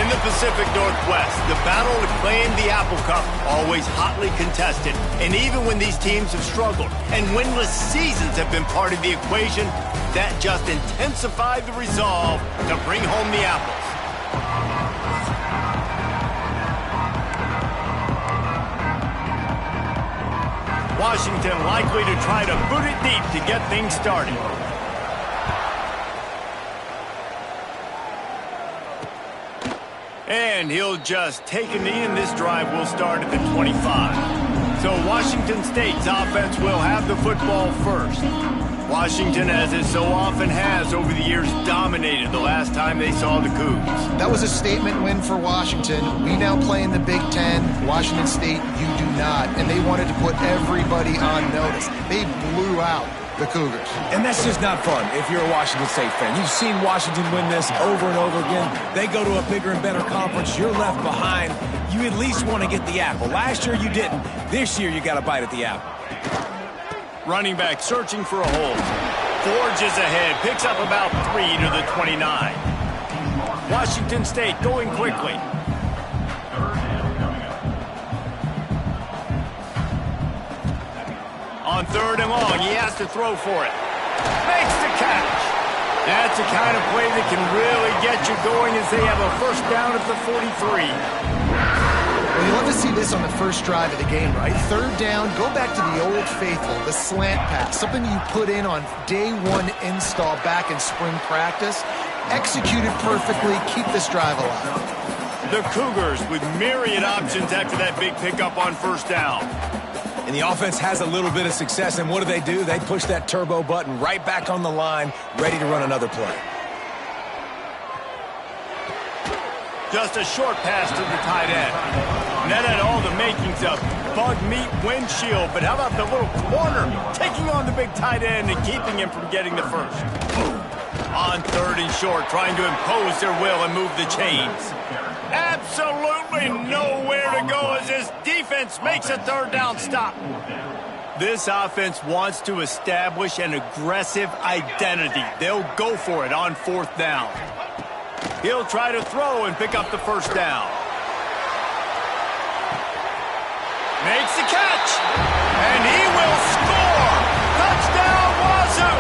In the Pacific Northwest, the battle to claim the Apple Cup always hotly contested. And even when these teams have struggled and winless seasons have been part of the equation, that just intensified the resolve to bring home the apples. Washington likely to try to boot it deep to get things started. And he'll just take a knee, and this drive will start at the 25. So Washington State's offense will have the football first. Washington, as it so often has over the years, dominated the last time they saw the Cougs. That was a statement win for Washington. We now play in the Big Ten. Washington State, you do not. And they wanted to put everybody on notice. They blew out the Cougars. And that's just not fun if you're a Washington State fan. You've seen Washington win this over and over again. They go to a bigger and better conference. You're left behind. You at least want to get the apple. Last year you didn't. This year you got to bite at the apple. Running back searching for a hole. Forges ahead. Picks up about 3 to the 29. Washington State going quickly. On 3rd and long, he has to throw for it. Makes the catch. That's the kind of play that can really get you going as they have a first down at the 43. Well, you love to see this on the first drive of the game, right? 3rd down, go back to the old faithful, the slant pass, something you put in on day 1 install back in spring practice. Executed perfectly, keep this drive alive. The Cougars with myriad options after that big pickup on 1st down. And the offense has a little bit of success, and what do? They push that turbo button right back on the line, ready to run another play. Just a short pass to the tight end. And that had all the makings of bug meat windshield, but how about the little corner taking on the big tight end and keeping him from getting the first? On 3rd and short, trying to impose their will and move the chains. Absolutely nowhere to go as this defense makes a 3rd down stop. This offense wants to establish an aggressive identity. They'll go for it on 4th down. He'll try to throw and pick up the 1st down. Makes the catch. And he will score. Touchdown, Wazoo.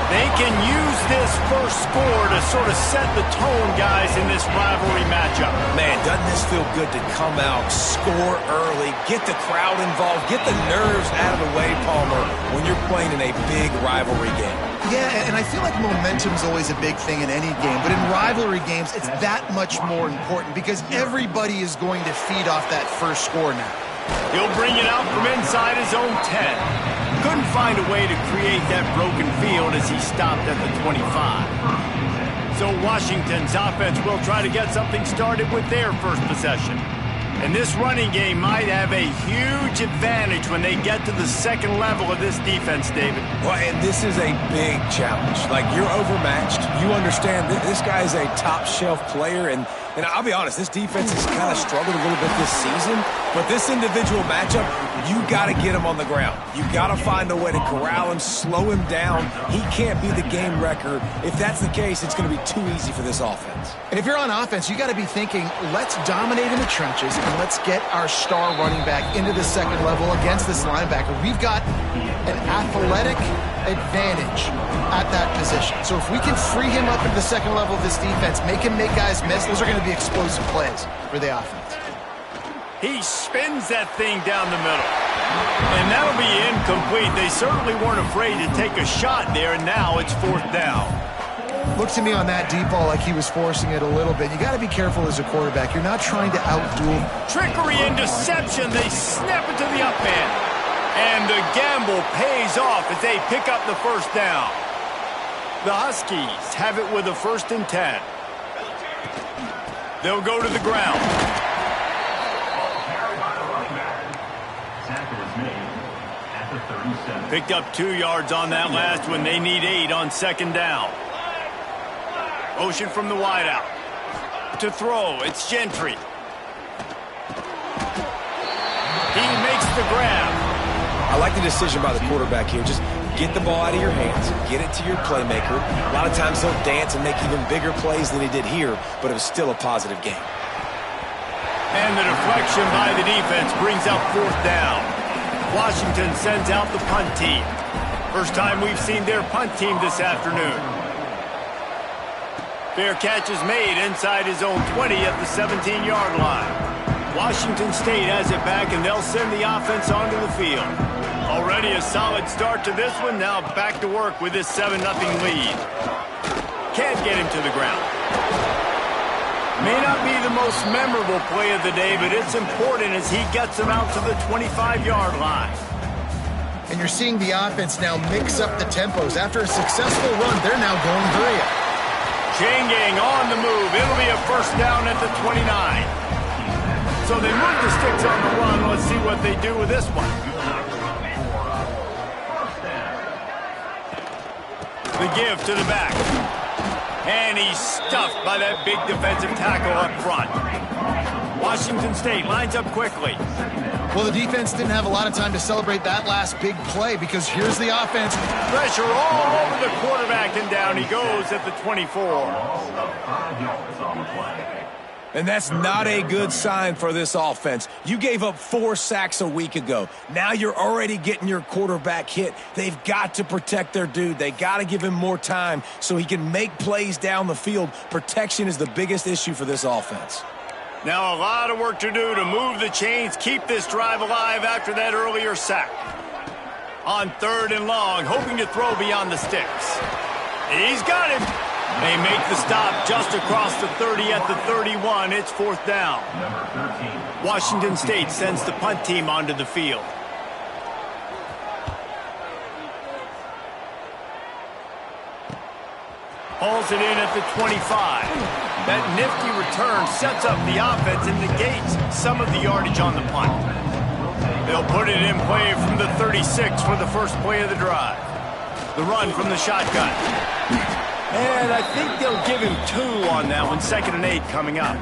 They can use this first score to sort of set the tone, guys, in this rivalry matchup. Man, doesn't this feel good to come out, score early, get the crowd involved, get the nerves out of the way, Palmer, when you're playing in a big rivalry game. Yeah, and I feel like momentum's always a big thing in any game, but in rivalry games, it's that much more important because everybody is going to feed off that first score now. He'll bring it out from inside his own 10. Couldn't find a way to create that broken field as he stopped at the 25. So Washington's offense will try to get something started with their first possession. And this running game might have a huge advantage when they get to the second level of this defense, David. Well, and this is a big challenge. Like, you're overmatched. You understand that this guy is a top-shelf player, and I'll be honest, this defense has kind of struggled a little bit this season, but this individual matchup, you got to get him on the ground. You got to find a way to corral him, slow him down. He can't be the game wrecker. If that's the case, it's going to be too easy for this offense. And if you're on offense, you got to be thinking, let's dominate in the trenches and let's get our star running back into the second level against this linebacker. We've got an athletic advantage at that position. So if we can free him up into the second level of this defense, make him make guys miss, those are going to be explosive plays for the offense. He spins that thing down the middle. And that'll be incomplete. They certainly weren't afraid to take a shot there, and now it's 4th down. Looked to me on that deep ball like he was forcing it a little bit. You got to be careful as a quarterback. You're not trying to outduel. Trickery and deception. They snap it to the up man. And the gamble pays off as they pick up the 1st down. The Huskies have it with a 1st and 10. They'll go to the ground. Picked up 2 yards on that last one. They need 8 on 2nd down. Motion from the wideout. To throw, it's Gentry. He makes the grab. I like the decision by the quarterback here. Just Get the ball out of your hands, get it to your playmaker. A lot of times he'll dance and make even bigger plays than he did here, but it was still a positive game. And the deflection by the defense brings up 4th down. Washington sends out the punt team. First time we've seen their punt team this afternoon. Fair catch is made inside his own 20 at the 17-yard line. Washington State has it back, and they'll send the offense onto the field. Already a solid start to this one. Now back to work with this 7-0 lead. Can't get him to the ground. May not be the most memorable play of the day, but it's important as he gets him out to the 25-yard line. And you're seeing the offense now mix up the tempos. After a successful run, they're now going hurry up. Chain gang on the move. It'll be a 1st down at the 29. So they move the sticks on the run. Let's see what they do with this one. The give to the back. And he's stuffed by that big defensive tackle up front. Washington State lines up quickly. Well, the defense didn't have a lot of time to celebrate that last big play because here's the offense. Pressure all over the quarterback, and down he goes at the 24. And that's not a good sign for this offense. You gave up 4 sacks a week ago. Now you're already getting your quarterback hit. They've got to protect their dude. They got to give him more time so he can make plays down the field. Protection is the biggest issue for this offense. Now a lot of work to do to move the chains, keep this drive alive after that earlier sack. On 3rd and long, hoping to throw beyond the sticks. He's got it. They make the stop just across the 30 at the 31. It's 4th down. Washington State sends the punt team onto the field. Hauls it in at the 25. That nifty return sets up the offense and negates some of the yardage on the punt. They'll put it in play from the 36 for the first play of the drive. The run from the shotgun. And I think they'll give him 2 on that one. 2nd and 8 coming up.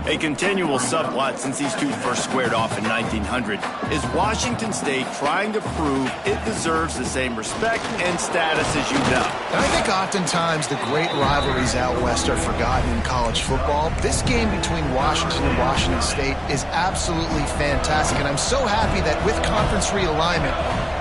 A continual subplot since these two first squared off in 1900 is Washington State trying to prove it deserves the same respect and status as UW. And I think oftentimes the great rivalries out west are forgotten in college football. This game between Washington and Washington State is absolutely fantastic, and I'm so happy that with conference realignment,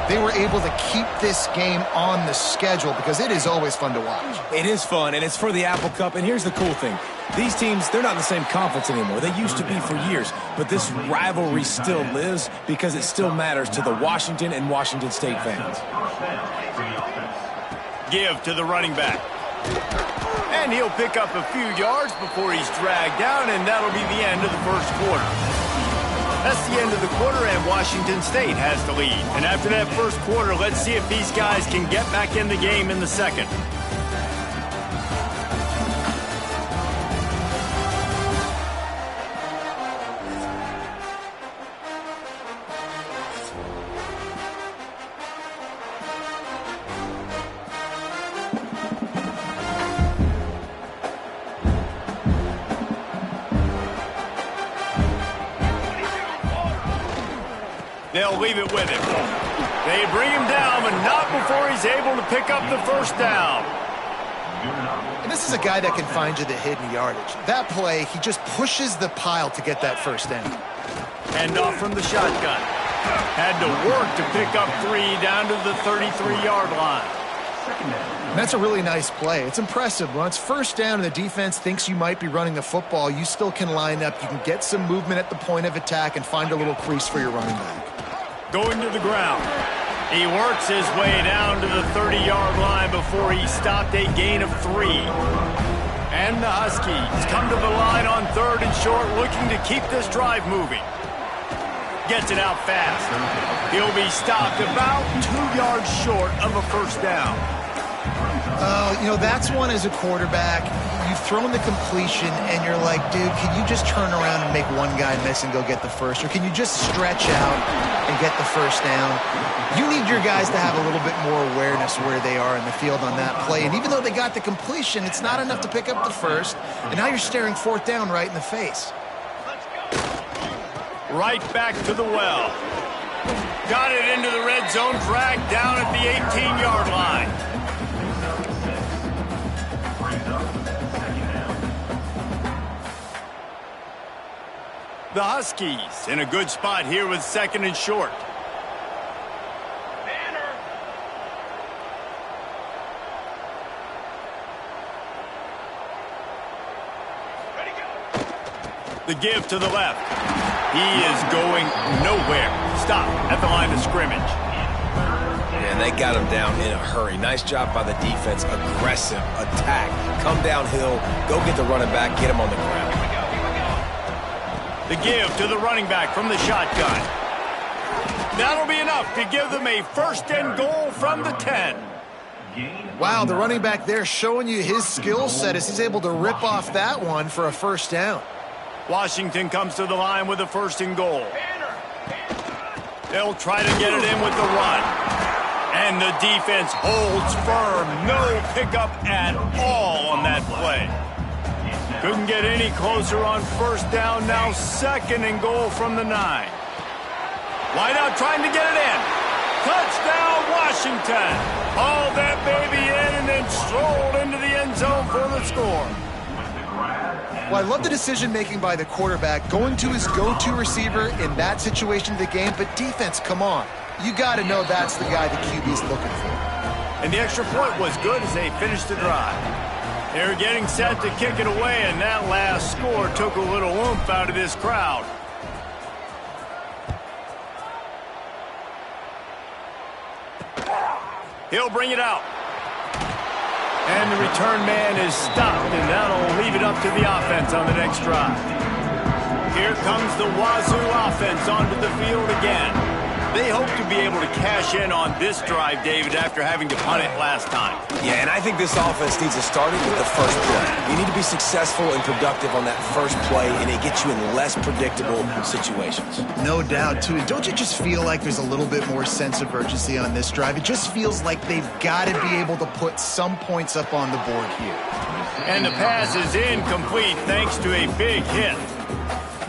they were able to keep this game on the schedule because it is always fun to watch. It is fun, and it's for the Apple Cup. And here's the cool thing. These teams, they're not in the same conference anymore. They used to be for years. But this rivalry still lives because it still matters to the Washington and Washington State fans. Give to the running back. And he'll pick up a few yards before he's dragged down, and that'll be the end of the first quarter. That's the end of the quarter, and Washington State has the lead. And after that first quarter, let's see if these guys can get back in the game in the second. They'll leave it with him. They bring him down, but not before he's able to pick up the first down. And this is a guy that can find you the hidden yardage. That play, he just pushes the pile to get that first down. And off from the shotgun. Had to work to pick up 3 down to the 33-yard line. And that's a really nice play. It's impressive. When it's first down and the defense thinks you might be running the football, you still can line up. You can get some movement at the point of attack and find a little crease for your running back. Going to the ground. He works his way down to the 30-yard line before he stopped a gain of 3. And the Huskies come to the line on 3rd and short, looking to keep this drive moving. Gets it out fast. He'll be stopped about 2 yards short of a first down. You know, that's one as a quarterback. You've thrown the completion, and you're like, dude, can you just turn around and make one guy miss and go get the first? Or can you just stretch out and get the first down? You need your guys to have a little bit more awareness where they are in the field on that play. And even though they got the completion, it's not enough to pick up the first. And now you're staring 4th down right in the face. Right back to the well. Got it into the red zone, dragged down at the 18-yard line. The Huskies in a good spot here with 2nd and short. The give to the left. He is going nowhere. Stop at the line of scrimmage. And they got him down in a hurry. Nice job by the defense. Aggressive attack. Come downhill. Go get the running back. Get him on the ground. The give to the running back from the shotgun. That'll be enough to give them a 1st and goal from the 10. Wow, the running back there showing you his skill set as he's able to rip off that one for a 1st down. Washington comes to the line with a 1st and goal. They'll try to get it in with the run. And the defense holds firm. No pickup at all on that play. Couldn't get any closer on 1st down. Now 2nd and goal from the 9. Wide out trying to get it in. Touchdown, Washington. Hauled that baby in and then strolled into the end zone for the score. Well, I love the decision-making by the quarterback, going to his go-to receiver in that situation of the game. But defense, come on. You got to know that's the guy the QB is looking for. And the extra point was good as they finished the drive. They're getting set to kick it away, and that last score took a little oomph out of this crowd. He'll bring it out. And the return man is stopped, and that'll leave it up to the offense on the next drive. Here comes the Wazoo offense onto the field again. They hope to be able to cash in on this drive, David, after having to punt it last time. Yeah, and I think this offense needs to start it with the first play. You need to be successful and productive on that first play, and it gets you in less predictable situations. No doubt, too. Don't you just feel like there's a little bit more sense of urgency on this drive? It just feels like they've got to be able to put some points up on the board here. And the pass is incomplete thanks to a big hit.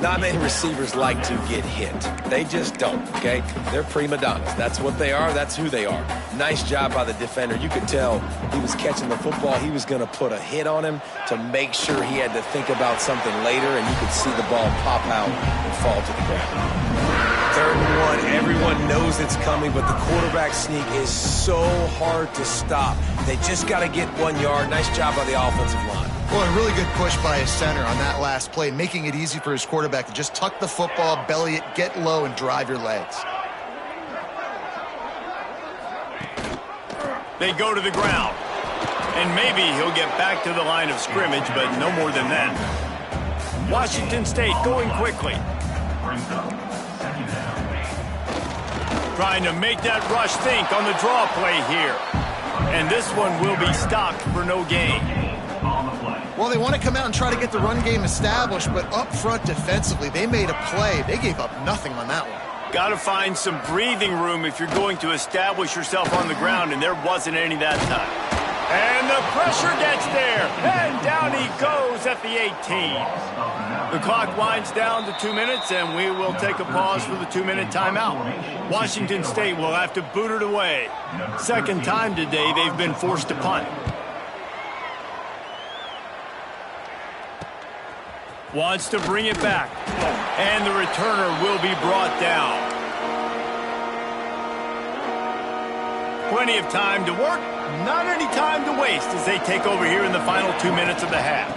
Not many receivers like to get hit. They just don't, okay? They're prima donnas. That's what they are. That's who they are. Nice job by the defender. You could tell he was catching the football. He was going to put a hit on him to make sure he had to think about something later, and you could see the ball pop out and fall to the ground. 3rd and 1. Everyone knows it's coming, but the quarterback sneak is so hard to stop. They just got to get 1 yard. Nice job by the offensive line. Well, a really good push by his center on that last play, making it easy for his quarterback to just tuck the football, belly it, get low, and drive your legs. They go to the ground. And maybe he'll get back to the line of scrimmage, but no more than that. Washington State going quickly. Trying to make that rush think on the draw play here. And this one will be stopped for no gain. Well, they want to come out and try to get the run game established, but up front defensively, they made a play. They gave up nothing on that one. Got to find some breathing room if you're going to establish yourself on the ground, and there wasn't any that time. And the pressure gets there, and down he goes at the 18. The clock winds down to 2 minutes, and we will take a pause for the 2-minute timeout. Washington State will have to boot it away. 2nd time today they've been forced to punt. Wants to bring it back, and the returner will be brought down. Plenty of time to work, not any time to waste as they take over here in the final 2 minutes of the half.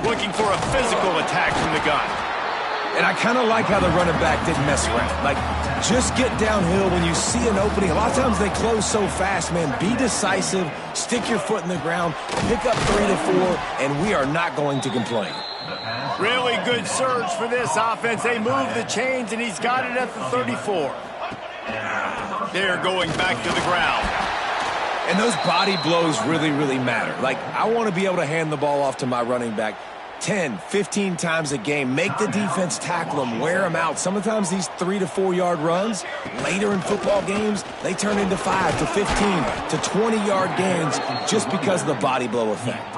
Looking for a physical attack from the gun. And I kind of like how the running back didn't mess around. Like, just get downhill when you see an opening. A lot of times they close so fast, man. Be decisive, stick your foot in the ground, pick up 3 to 4, and we are not going to complain. Really good surge for this offense. They move the chains, and he's got it at the 34. They're going back to the ground. And those body blows really, really matter. Like, I want to be able to hand the ball off to my running back 10, 15 times a game. Make the defense tackle them, wear them out. Sometimes these 3 to 4 yard runs, later in football games, they turn into 5 to 15 to 20 yard gains just because of the body blow effect.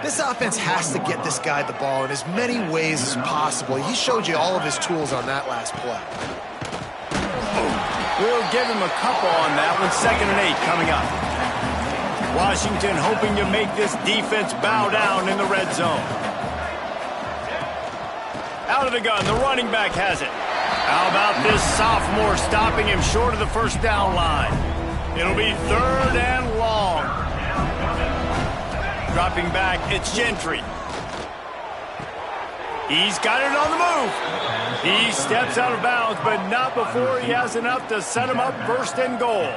This offense has to get this guy the ball in as many ways as possible. He showed you all of his tools on that last play. We'll give him a couple on that one. 2nd and 8 coming up. Washington hoping to make this defense bow down in the red zone. Out of the gun, the running back has it. How about this sophomore stopping him short of the first down line? It'll be 3rd and long. Dropping back, it's Gentry. He's got it on the move. He steps out of bounds, but not before he has enough to set him up 1st and goal.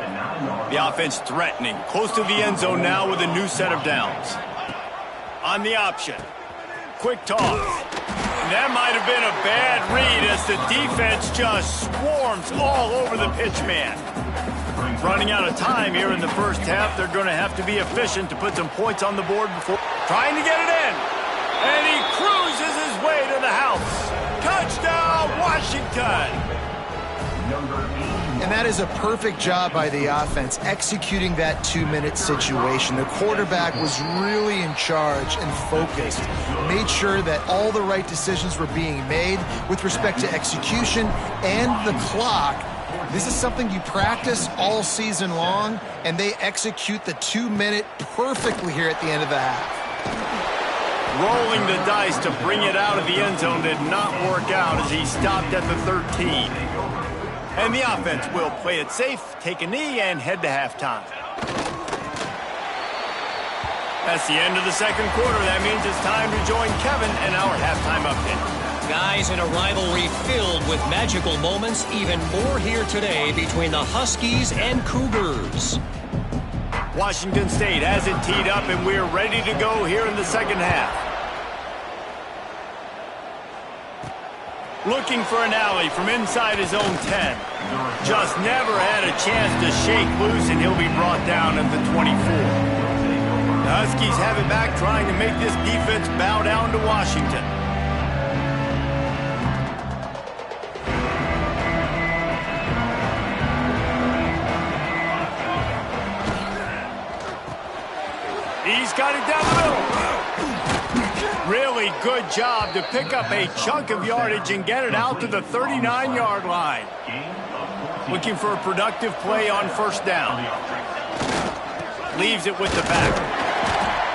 The offense threatening, close to the end zone now with a new set of downs. On the option. Quick toss. That might have been a bad read as the defense just swarms all over the pitch man. Running out of time here in the first half. They're going to have to be efficient to put some points on the board before trying to get it in. And he cruises his way to the house. Touchdown, Washington! And that is a perfect job by the offense, executing that 2-minute situation. The quarterback was really in charge and focused. Made sure that all the right decisions were being made with respect to execution and the clock. This is something you practice all season long, and they execute the 2-minute perfectly here at the end of the half. Rolling the dice to bring it out of the end zone did not work out as he stopped at the 13. And the offense will play it safe, take a knee, and head to halftime. That's the end of the 2nd quarter. That means it's time to join Kevin and our halftime update. Guys, in a rivalry filled with magical moments, even more here today between the Huskies and Cougars. Washington State has it teed up, and we're ready to go here in the 2nd half. Looking for an alley from inside his own 10. Just never had a chance to shake loose, and he'll be brought down at the 24. The Huskies have it back, trying to make this defense bow down to Washington. He's got it down the middle. Really good job to pick up a chunk of yardage and get it out to the 39-yard line. Looking for a productive play on 1st down. Leaves it with the back.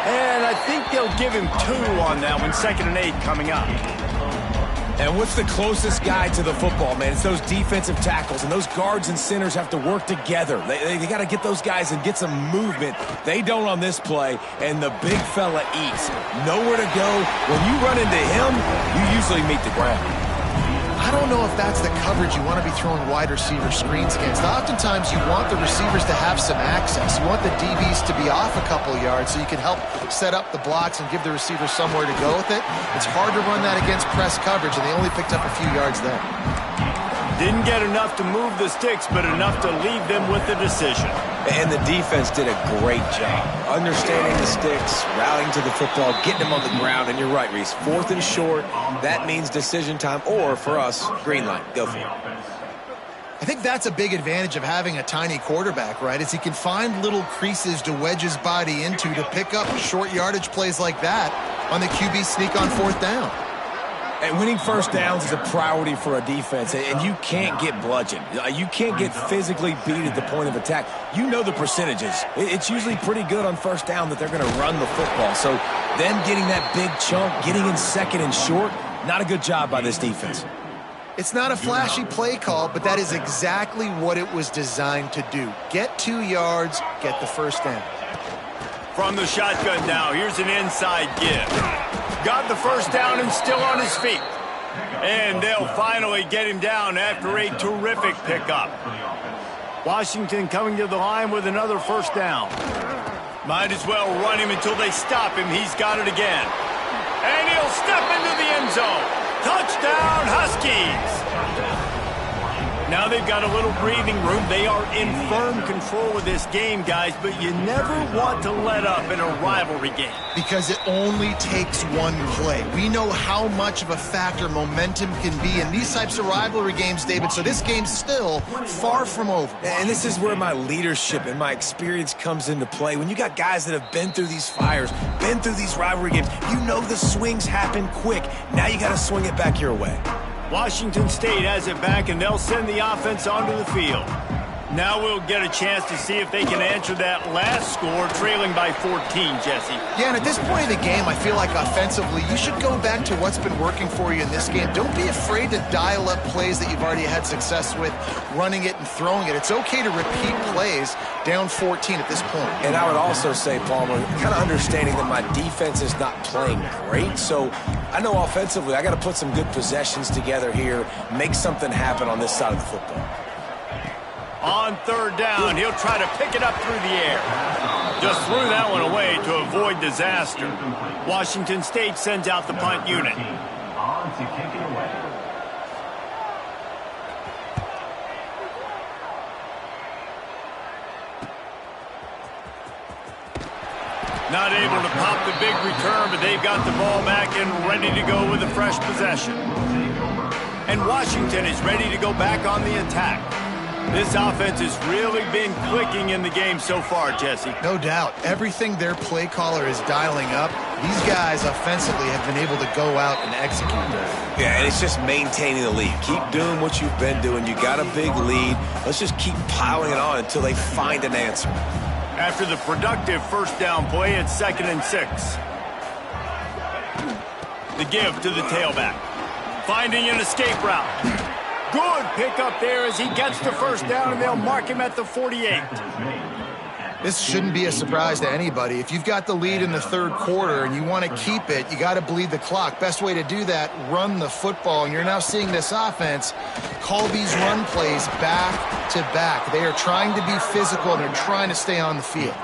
And I think they'll give him 2 on that one. 2nd and 8 coming up. And what's the closest guy to the football, man? It's those defensive tackles, and those guards and centers have to work together. They got to get those guys and get some movement. They don't on this play, and the big fella eats. Nowhere to go. When you run into him, you usually meet the ground. I don't know if that's the coverage you want to be throwing wide receiver screens against. Oftentimes, you want the receivers to have some access. You want the DBs to be off a couple yards so you can help set up the blocks and give the receiver somewhere to go with it. It's hard to run that against press coverage, and they only picked up a few yards there. Didn't get enough to move the sticks, but enough to leave them with the decision. And the defense did a great job understanding the sticks, rallying to the football, getting them on the ground. And you're right, Reese. 4th and short, that means decision time, or for us, green light. Go for it. I think that's a big advantage of having a tiny quarterback, right? Is he can find little creases to wedge his body into to pick up short yardage plays like that on the QB sneak on 4th down. And winning 1st downs is a priority for a defense, and you can't get bludgeoned. You can't get physically beat at the point of attack. You know the percentages. It's usually pretty good on 1st down that they're going to run the football. So them getting that big chunk, getting in 2nd and short, not a good job by this defense. It's not a flashy play call, but that is exactly what it was designed to do. Get 2 yards, get the 1st down. From the shotgun now, here's an inside give. Got the 1st down and still on his feet. And they'll finally get him down after a terrific pickup. Washington coming to the line with another 1st down. Might as well run him until they stop him. He's got it again. And he'll step into the end zone. Touchdown, Huskies! Now they've got a little breathing room. They are in firm control of this game, guys, but you never want to let up in a rivalry game. Because it only takes one play. We know how much of a factor momentum can be in these types of rivalry games, David, so this game's still far from over. And this is where my leadership and my experience comes into play. When you got guys that have been through these fires, been through these rivalry games, you know the swings happen quick. Now you got to swing it back your way. Washington State has it back, and they'll send the offense onto the field. Now we'll get a chance to see if they can answer that last score, trailing by 14, Jesse. Yeah, and at this point of the game, I feel like offensively, you should go back to what's been working for you in this game. Don't be afraid to dial up plays that you've already had success with, running it and throwing it. It's okay to repeat plays down 14 at this point. And I would also say, Palmer, kind of understanding that my defense is not playing great, so I know offensively I got to put some good possessions together here, make something happen on this side of the football. On third down, he'll try to pick it up through the air. Just threw that one away to avoid disaster. Washington State sends out the punt unit. Not able to pop the big return, but they've got the ball back and ready to go with a fresh possession. And Washington is ready to go back on the attack. This offense has really been clicking in the game so far, Jesse. No doubt. Everything their play caller is dialing up, these guys offensively have been able to go out and execute that. Yeah, and it's just maintaining the lead. Keep doing what you've been doing. You got a big lead. Let's just keep piling it on until they find an answer. After the productive first down play, it's 2nd and 6. The give to the tailback. Finding an escape route. Good pickup there as he gets the first down, and they'll mark him at the 48. This shouldn't be a surprise to anybody. If you've got the lead in the third quarter and you want to keep it, you got to bleed the clock. Best way to do that, run the football. And you're now seeing this offense call these run plays back to back. They are trying to be physical, and they're trying to stay on the field.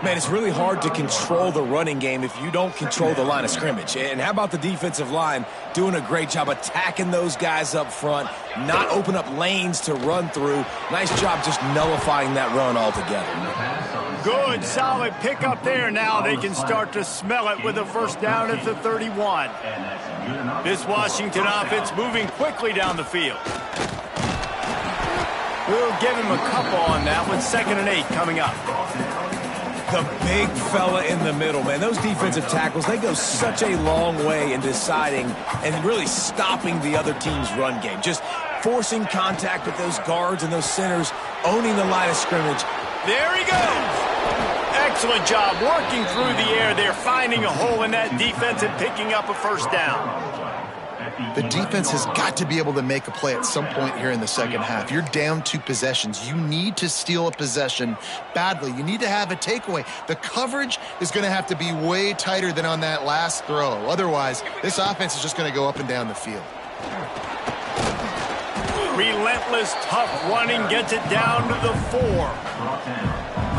Man, it's really hard to control the running game if you don't control the line of scrimmage. And how about the defensive line doing a great job attacking those guys up front, not open up lanes to run through. Nice job just nullifying that run altogether. Good, solid pickup there. Now they can start to smell it with a first down at the 31. This Washington offense moving quickly down the field. We'll give him a couple on that one. 2nd and 8 coming up. The big fella in the middle, man. Those defensive tackles, they go such a long way in deciding and really stopping the other team's run game. Just forcing contact with those guards and those centers, owning the line of scrimmage. There he goes. Excellent job working through the air there, finding a hole in that defense and picking up a first down. The defense has got to be able to make a play at some point here in the second half. You're down 2 possessions. You need to steal a possession badly. You need to have a takeaway. The coverage is going to have to be way tighter than on that last throw. Otherwise, this offense is just going to go up and down the field. Relentless, tough running gets it down to the 4.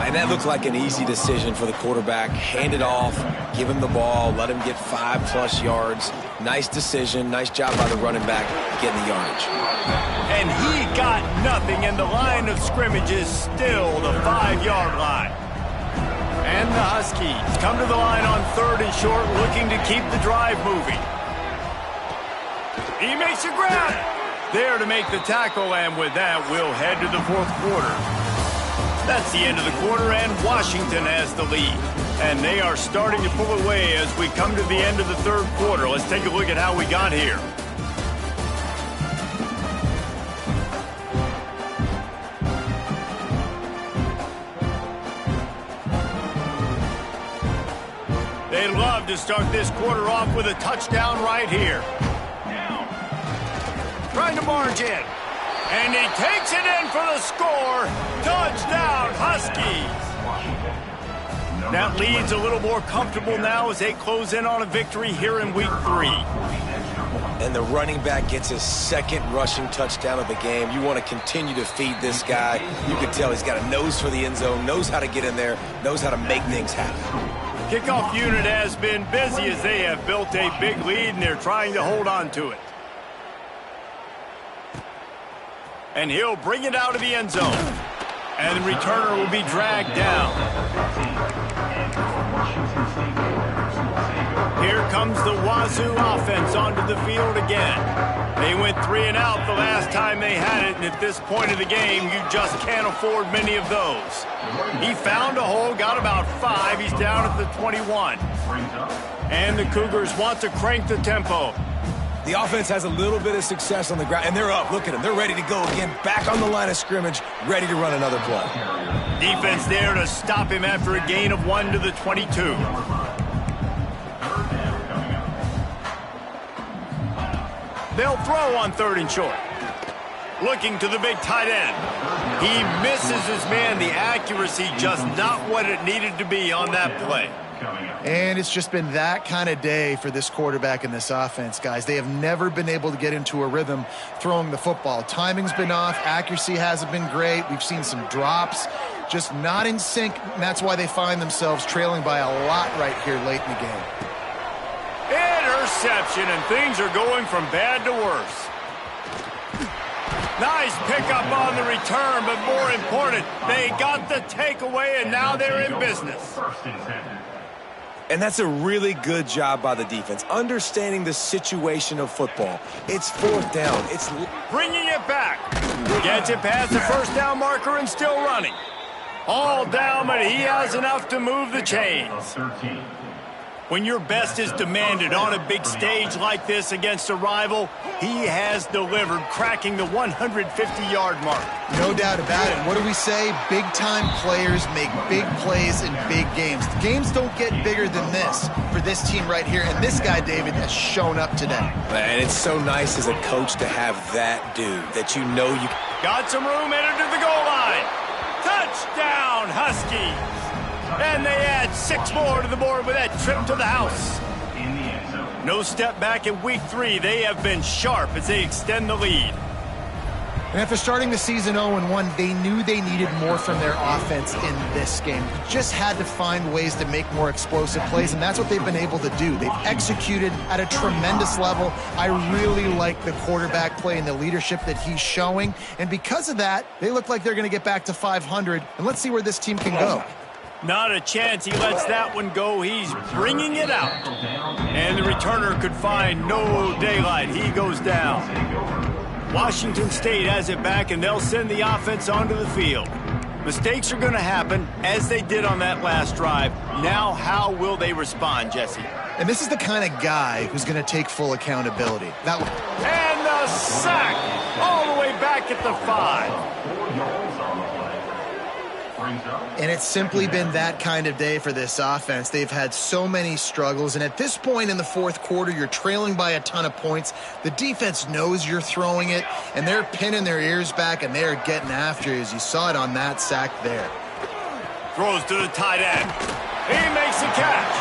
And that looked like an easy decision for the quarterback. Hand it off, give him the ball, let him get 5+ yards. Nice decision. Nice job by the running back getting the yardage. And he got nothing, and the line of scrimmage is still the 5-yard line. And the Huskies come to the line on 3rd and short, looking to keep the drive moving. He makes a grab. There to make the tackle, and with that, we'll head to the 4th quarter. That's the end of the quarter, and Washington has the lead. And they are starting to pull away as we come to the end of the 3rd quarter. Let's take a look at how we got here. They'd love to start this quarter off with a touchdown right here. Trying to march in. And he takes it in for the score. Touchdown, Huskies. That lead's a little more comfortable now as they close in on a victory here in week 3. And the running back gets his 2nd rushing touchdown of the game. You want to continue to feed this guy. You can tell he's got a nose for the end zone, knows how to get in there, knows how to make things happen. Kickoff unit has been busy as they have built a big lead, and they're trying to hold on to it. And he'll bring it out of the end zone. And the returner will be dragged down. Here comes the Wazoo offense onto the field again. They went 3 and out the last time they had it, and at this point of the game, you just can't afford many of those. He found a hole, got about 5. He's down at the 21. And the Cougars want to crank the tempo. The offense has a little bit of success on the ground, and they're up. Look at them. They're ready to go again, back on the line of scrimmage, ready to run another play. Defense there to stop him after a gain of 1 to the 22. They'll throw on 3rd and short. Looking to the big tight end. He misses his man. The accuracy just not what it needed to be on that play. And it's just been that kind of day for this quarterback and this offense, guys. They have never been able to get into a rhythm throwing the football. Timing's been off. Accuracy hasn't been great. We've seen some drops. Just not in sync. And that's why they find themselves trailing by a lot right here late in the game. Interception, and things are going from bad to worse. Nice pickup on the return, but more important, they got the takeaway, and now they're in business. And that's a really good job by the defense, understanding the situation of football. It's 4th down. It's bringing it back. Gets it past the 1st down marker and still running. All down, but he has enough to move the chains. When your best is demanded on a big stage like this against a rival, he has delivered, cracking the 150-yard mark. No doubt about it. What do we say? Big-time players make big plays in big games. The games don't get bigger than this for this team right here, and this guy, David, has shown up today. Man, it's so nice as a coach to have that dude that you know you... Got some room, headed to the goal line. Touchdown, Huskies! And they add 6 more to the board with that trip to the house. No step back in week 3. They have been sharp as they extend the lead. And after starting the season 0-1, they knew they needed more from their offense in this game. Just had to find ways to make more explosive plays, and that's what they've been able to do. They've executed at a tremendous level. I really like the quarterback play and the leadership that he's showing. And because of that, they look like they're going to get back to 500. And let's see where this team can go. Not a chance he lets that one go. He's bringing it out. And the returner could find no daylight. He goes down. Washington State has it back, and they'll send the offense onto the field. Mistakes are going to happen, as they did on that last drive. Now, how will they respond, Jesse? And this is the kind of guy who's going to take full accountability. And the sack all the way back at the 5. And it's simply been that kind of day for this offense. They've had so many struggles, and at this point in the 4th quarter, you're trailing by a ton of points. The defense knows you're throwing it, and they're pinning their ears back, and they're getting after you, as you saw it on that sack there. Throws to the tight end. He makes a catch.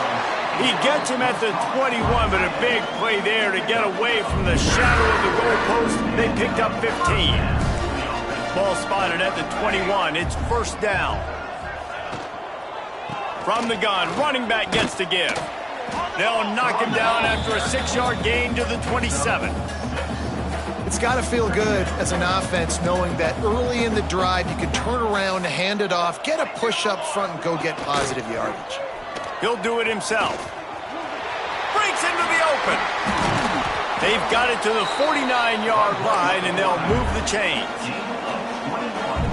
He gets him at the 21, but a big play there to get away from the shadow of the goalpost. They picked up 15. Ball spotted at the 21. It's 1st down. From the gun, running back gets to give. They'll knock him down after a 6-yard gain to the 27. It's got to feel good as an offense knowing that early in the drive you can turn around, hand it off, get a push up front, and go get positive yardage. He'll do it himself. Breaks into the open. They've got it to the 49-yard line, and they'll move the chains.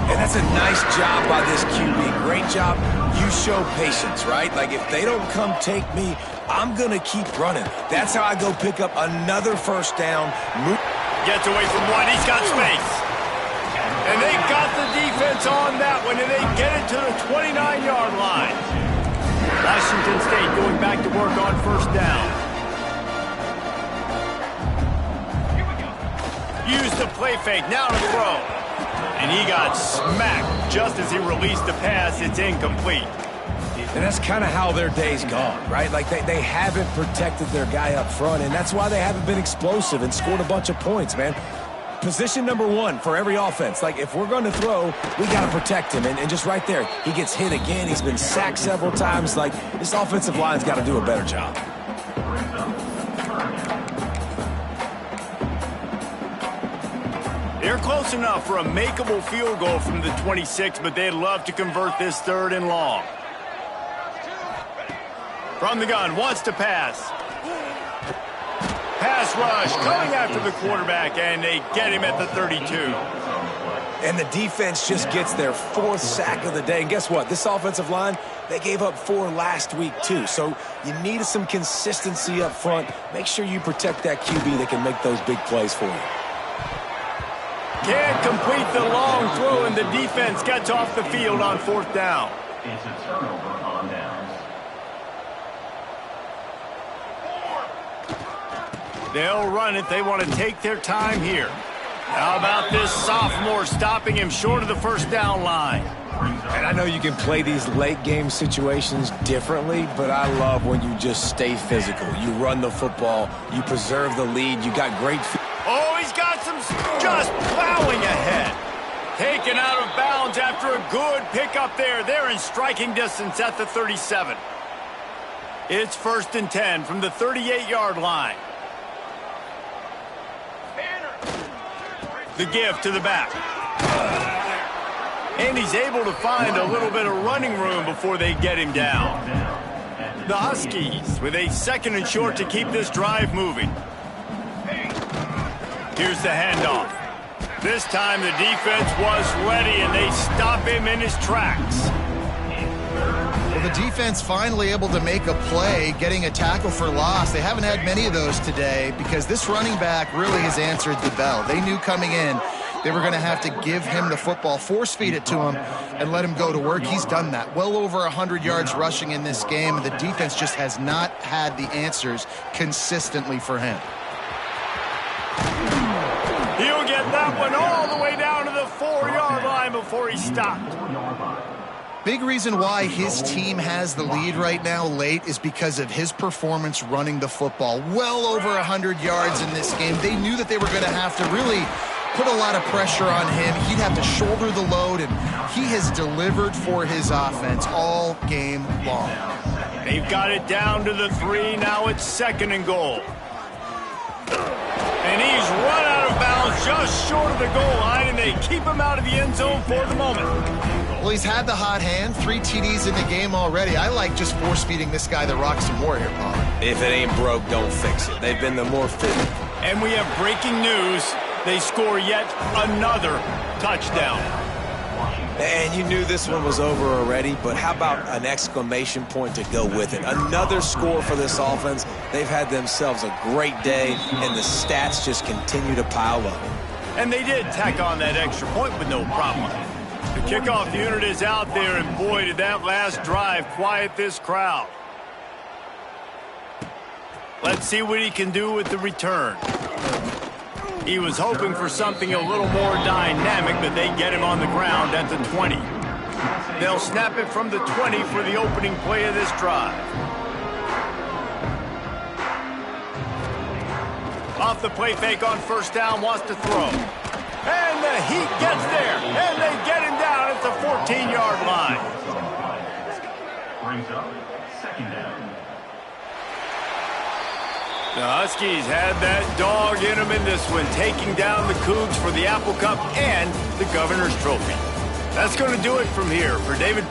And that's a nice job by this QB. Great job. You show patience, right? Like, if they don't come take me, I'm going to keep running. That's how I go pick up another 1st down. Gets away from one. He's got space. And they got the defense on that one, and they get it to the 29-yard line. Washington State going back to work on 1st down. Use the play fake. Now to throw. And he got smacked just as he released the pass. It's incomplete. And that's kind of how their day's gone, right? Like, they haven't protected their guy up front, and that's why they haven't been explosive and scored a bunch of points, man. Position number 1 for every offense. Like, if we're going to throw, we got to protect him. And just right there, he gets hit again. He's been sacked several times. Like, this offensive line's got to do a better job. They're close enough for a makeable field goal from the 26, but they'd love to convert this 3rd and long. From the gun, wants to pass. Pass rush, coming after the quarterback, and they get him at the 32. And the defense just gets their 4th sack of the day. And guess what? This offensive line, they gave up 4 last week too. So you need some consistency up front. Make sure you protect that QB that can make those big plays for you. Can't complete the long throw, and the defense gets off the field on 4th down. It's a turnover on downs. They'll run it. They want to take their time here. How about this sophomore stopping him short of the 1st down line? And I know you can play these late game situations differently, but I love when you just stay physical. You run the football, you preserve the lead, you got great... Oh, he's got some just plowing ahead. Taken out of bounds after a good pickup there. They're in striking distance at the 37. It's 1st and 10 from the 38-yard line. The give to the back. And he's able to find a little bit of running room before they get him down. The Huskies with a 2nd and short to keep this drive moving. Here's the handoff. This time the defense was ready, and they stop him in his tracks. Well, the defense finally able to make a play, getting a tackle for loss. They haven't had many of those today because this running back really has answered the bell. They knew coming in they were going to have to give him the football, force feed it to him, and let him go to work. He's done that. Well over 100 yards rushing in this game, and the defense just has not had the answers consistently for him. He'll get that one all the way down to the 4-yard line before he stopped. Big reason why his team has the lead right now late is because of his performance running the football. Well over 100 yards in this game. They knew that they were going to have to really put a lot of pressure on him. He'd have to shoulder the load, and he has delivered for his offense all game long. They've got it down to the 3. Now it's 2nd and goal. And he's run out of bounds just short of the goal line, and they keep him out of the end zone for the moment. Well, he's had the hot hand, 3 TDs in the game already. I like just force-feeding this guy the rock some more here, Paul. If it ain't broke, don't fix it. They've been the more fit. And we have breaking news. They score yet another touchdown. And you knew this one was over already, but how about an exclamation point to go with it? Another score for this offense. They've had themselves a great day, and the stats just continue to pile up. And they did tack on that extra point with no problem. The kickoff unit is out there, and boy, did that last drive quiet this crowd. Let's see what he can do with the return. He was hoping for something a little more dynamic, but they get him on the ground at the 20. They'll snap it from the 20 for the opening play of this drive. Off the play fake on 1st down, wants to throw. And the heat gets there, and they get him down at the 14-yard line. Brings up 2nd down. The Huskies had that dog in them in this one, taking down the Cougs for the Apple Cup and the Governor's Trophy. That's going to do it from here for David.